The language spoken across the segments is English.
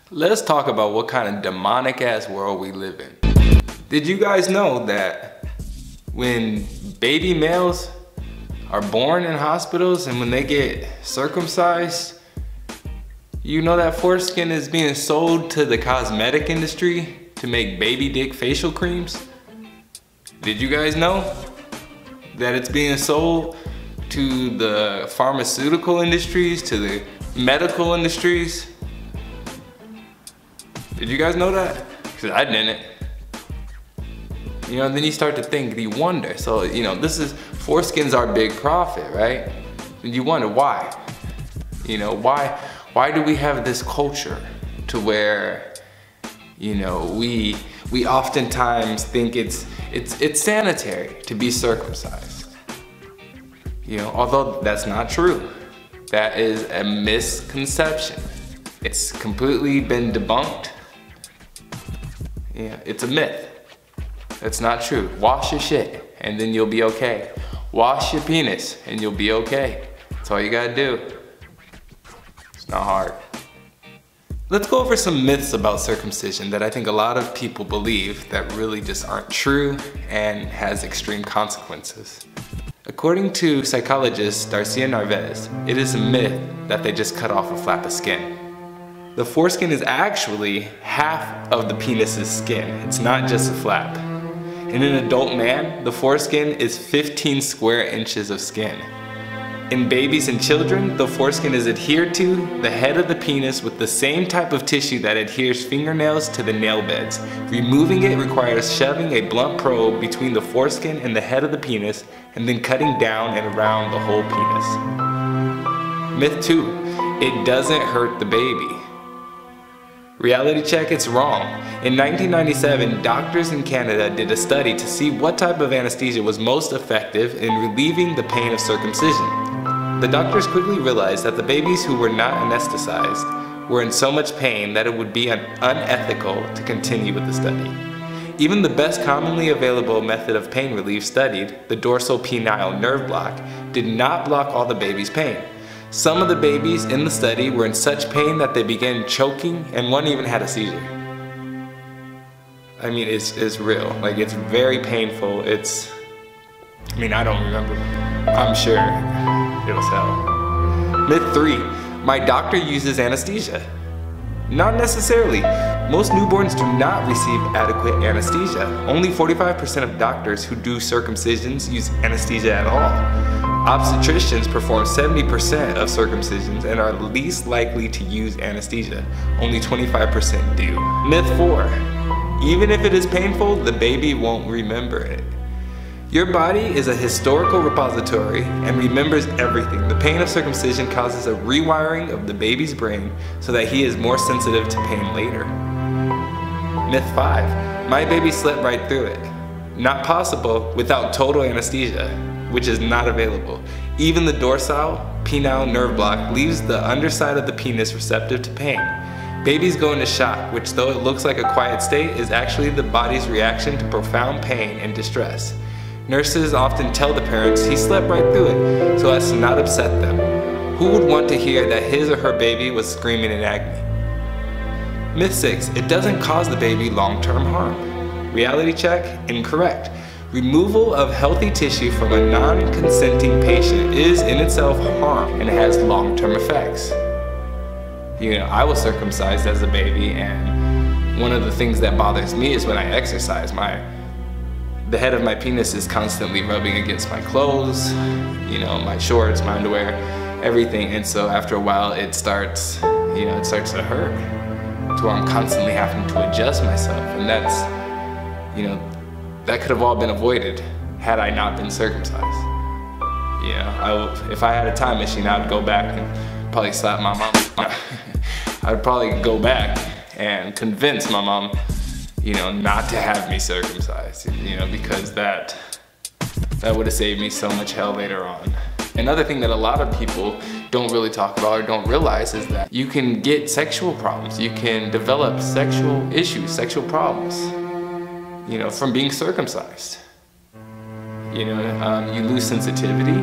Let's talk about what kind of demonic ass world we live in. Did you guys know that when baby males are born in hospitals and when they get circumcised, you know that foreskin is being sold to the cosmetic industry to make baby dick facial creams? Did you guys know that it's being sold to the pharmaceutical industries, to the medical industries? Did you guys know that? Because I didn't. You know, then you start to think, you wonder. So, you know, foreskin's our big profit, right? And you wonder why. You know, why do we have this culture to where, you know, we oftentimes think it's sanitary to be circumcised. You know, although that's not true. That is a misconception. It's completely been debunked. Yeah, it's a myth. It's not true. Wash your shit and then you'll be okay. Wash your penis and you'll be okay. That's all you gotta do. It's not hard. Let's go over some myths about circumcision that I think a lot of people believe that really just aren't true and has extreme consequences. According to psychologist Darcia Narvaez, it is a myth that they just cut off a flap of skin. The foreskin is actually half of the penis's skin. It's not just a flap. In an adult man, the foreskin is 15 square inches of skin. In babies and children, the foreskin is adhered to the head of the penis with the same type of tissue that adheres fingernails to the nail beds. Removing it requires shoving a blunt probe between the foreskin and the head of the penis and then cutting down and around the whole penis. Myth 2, it doesn't hurt the baby. Reality check, it's wrong. In 1997, doctors in Canada did a study to see what type of anesthesia was most effective in relieving the pain of circumcision. The doctors quickly realized that the babies who were not anesthetized were in so much pain that it would be unethical to continue with the study. Even the best commonly available method of pain relief studied, the dorsal penile nerve block, did not block all the baby's pain. Some of the babies in the study were in such pain that they began choking and one even had a seizure. I mean, it's real. Like, it's very painful. I don't remember. I'm sure it was hell. Myth 3, my doctor uses anesthesia. Not necessarily. Most newborns do not receive adequate anesthesia. Only 45% of doctors who do circumcisions use anesthesia at all. Obstetricians perform 70% of circumcisions and are least likely to use anesthesia. Only 25% do. Myth 4, even if it is painful, the baby won't remember it. Your body is a historical repository and remembers everything. The pain of circumcision causes a rewiring of the baby's brain so that he is more sensitive to pain later. Myth 5, my baby slept right through it. Not possible without total anesthesia, which is not available. Even the dorsal penile nerve block leaves the underside of the penis receptive to pain. Babies go into shock, which though it looks like a quiet state, is actually the body's reaction to profound pain and distress. Nurses often tell the parents he slept right through it so as to not upset them. Who would want to hear that his or her baby was screaming in agony? Myth 6, it doesn't cause the baby long-term harm. Reality check, incorrect. Removal of healthy tissue from a non-consenting patient is in itself harm and has long-term effects. You know, I was circumcised as a baby, and one of the things that bothers me is when I exercise, the head of my penis is constantly rubbing against my clothes, you know, my shorts, my underwear, everything. And so after a while it starts to hurt to where I'm constantly having to adjust myself. And that's, you know, that could have all been avoided had I not been circumcised. You know, if I had a time machine, I would go back and probably slap my mom. I would probably go back and convince my mom, you know, not to have me circumcised, you know, because that would have saved me so much hell later on. Another thing that a lot of people don't really talk about or don't realize is that you can get sexual problems. You can develop sexual issues, sexual problems, you know, from being circumcised. You know, you lose sensitivity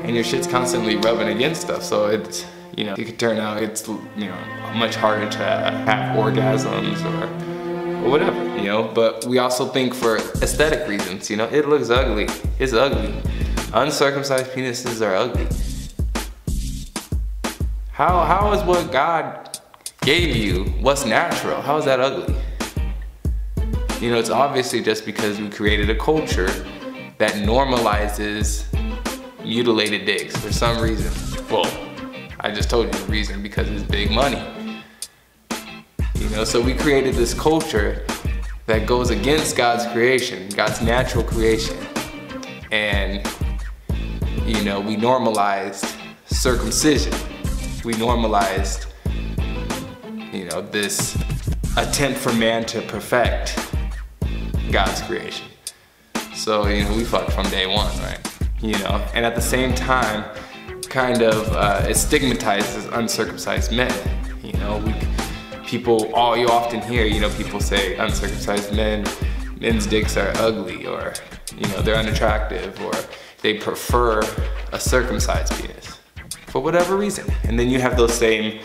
and your shit's constantly rubbing against stuff. So it's, You know, it could turn out it's, you know, much harder to have orgasms or whatever, you know. But we also think for aesthetic reasons, you know, it looks ugly. It's ugly. Uncircumcised penises are ugly. How is what God gave you, what's natural, how is that ugly? You know, it's obviously just because we created a culture that normalizes mutilated dicks for some reason. Well, I just told you the reason, because it's big money. You know, so we created this culture that goes against God's creation, God's natural creation. And, you know, we normalized circumcision. We normalized, you know, this attempt for man to perfect God's creation. So, you know, we fucked from day one, right? You know, and at the same time, kind of, it stigmatizes uncircumcised men. You know, you often hear, you know, people say uncircumcised men's dicks are ugly, or, you know, they're unattractive, or they prefer a circumcised penis for whatever reason. And then you have those same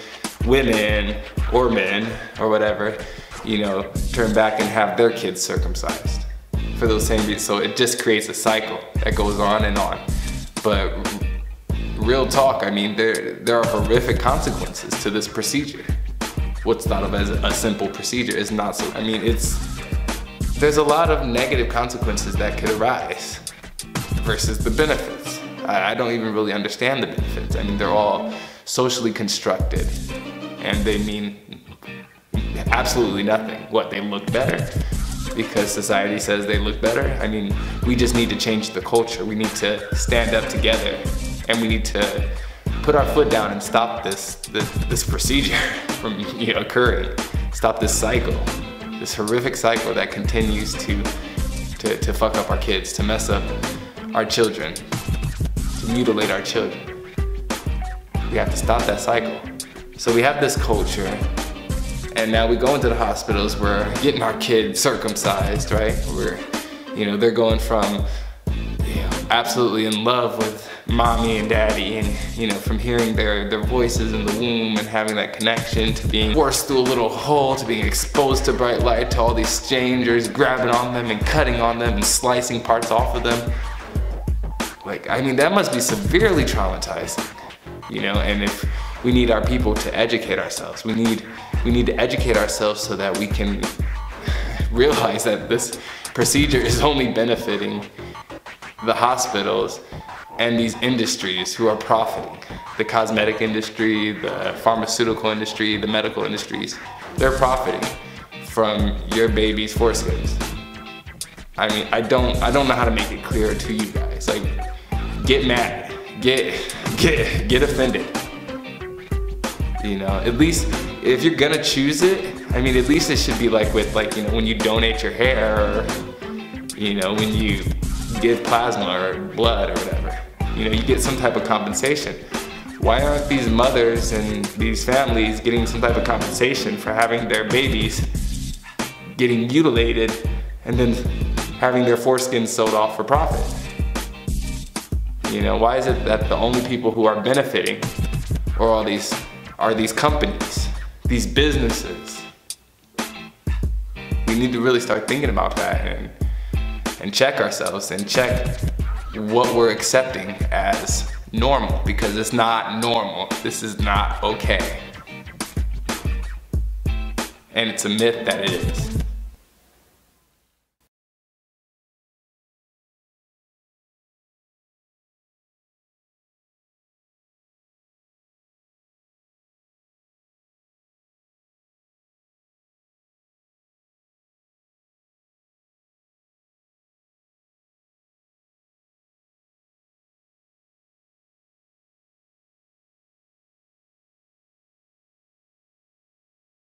women or men or whatever, you know, turn back and have their kids circumcised for those same reasons. So it just creates a cycle that goes on and on. But real talk, I mean, there are horrific consequences to this procedure. What's thought of as a simple procedure is not so, I mean, there's a lot of negative consequences that could arise versus the benefits. I don't even really understand the benefits. I mean, they're all socially constructed and they mean absolutely nothing. What, they look better because society says they look better? I mean, we just need to change the culture. We need to stand up together and we need to put our foot down and stop this procedure from, you know, occurring. Stop this cycle, this horrific cycle that continues to fuck up our kids, to mess up our children, to mutilate our children. We have to stop that cycle. So we have this culture, and now we go into the hospitals, we're getting our kids circumcised, right? You know, they're going from, you know, absolutely in love with mommy and daddy, and, you know, from hearing their voices in the womb and having that connection, to being forced through a little hole, to being exposed to bright light, to all these strangers grabbing on them and cutting on them and slicing parts off of them. Like, I mean, that must be severely traumatizing, you know. And if we need our people to educate ourselves, we need to educate ourselves so that we can realize that this procedure is only benefiting the hospitals and these industries who are profiting. The cosmetic industry, the pharmaceutical industry, the medical industries, they're profiting from your baby's foreskins. I mean, I don't know how to make it clear to you guys. Like, get mad, get offended. You know, at least if you're gonna choose it, I mean, at least it should be like with, like, you know, when you donate your hair, or, you know, when you give plasma or blood or whatever. You know, you get some type of compensation. Why aren't these mothers and these families getting some type of compensation for having their babies getting mutilated and then having their foreskins sold off for profit? You know, why is it that the only people who are benefiting are these companies, these businesses? We need to really start thinking about that and check ourselves and check what we're accepting as normal, because it's not normal. This is not okay. And it's a myth that it is.